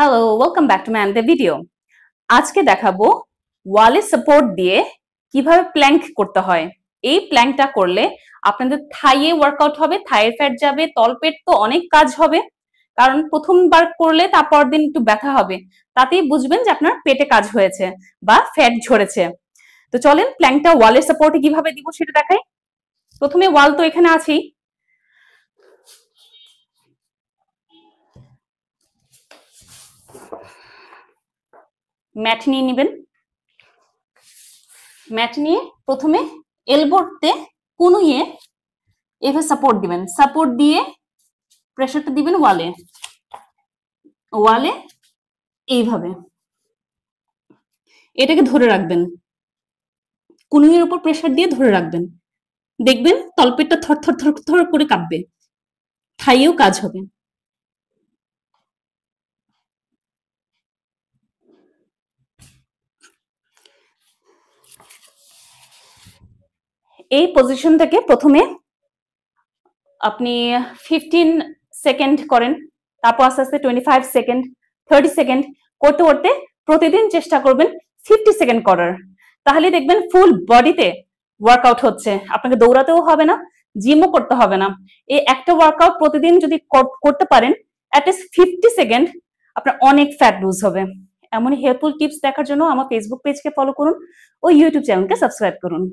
Hello, welcome back to my another video. আজকে দেখাবো ওয়ালে সাপোর্ট দিয়ে কিভাবে প্ল্যাঙ্ক করতে হয়। এই প্ল্যাঙ্কটা করলে আপনাদের থাইয়ে ওয়ার্কআউট হবে, থাইয়ের ফ্যাট যাবে, তলপেট তো অনেক কাজ হবে। কারণ প্রথমবার করলে তারপর দিন একটু ব্যথা হবে, তাতেই বুঝবেন যে আপনার পেটে কাজ হয়েছে বা ফ্যাট ঝরেছে। তো চলেন প্ল্যাঙ্কটা ওয়ালের সাপোর্টে কিভাবে দিব সেটা দেখাই। প্রথমে ওয়াল তো এখানে আছেই, ম্যাট নিয়ে নেবেন। ম্যাট নিয়ে প্রথমে এলবোতে কুনুইয়ে এভাবে সাপোর্ট দিবেন, সাপোর্ট দিয়ে প্রেসারটা দিবেন ওয়ালে ওয়ালে এইভাবে এটাকে ধরে রাখবেন, কুনুইয়ের উপর প্রেসার দিয়ে ধরে রাখবেন। দেখবেন তলপেটটা থর থর থর থর করে কাঁপবে, থাইয়েও কাজ হবে। এই পজিশন থেকে প্রথমে আপনি 15 সেকেন্ড করেন, তারপর আস্তে আস্তে 25 সেকেন্ড, 30 সেকেন্ড করতে করতে প্রতিদিন চেষ্টা করবেন 50 সেকেন্ড করার। তাহলে দেখবেন ফুল বডিতে ওয়ার্কআউট হচ্ছে, আপনাকে দৌড়াতেও হবে না, জিমও করতে হবে না। এই একটা ওয়ার্কআউট প্রতিদিন যদি করতে পারেন অ্যাটলিস্ট 50 সেকেন্ড, আপনার অনেক ফ্যাট লুজ হবে। এমনই হেল্পফুল টিপস দেখার জন্য আমার ফেসবুক পেজকে ফলো করুন ও ইউটিউব চ্যানেলকে সাবস্ক্রাইব করুন।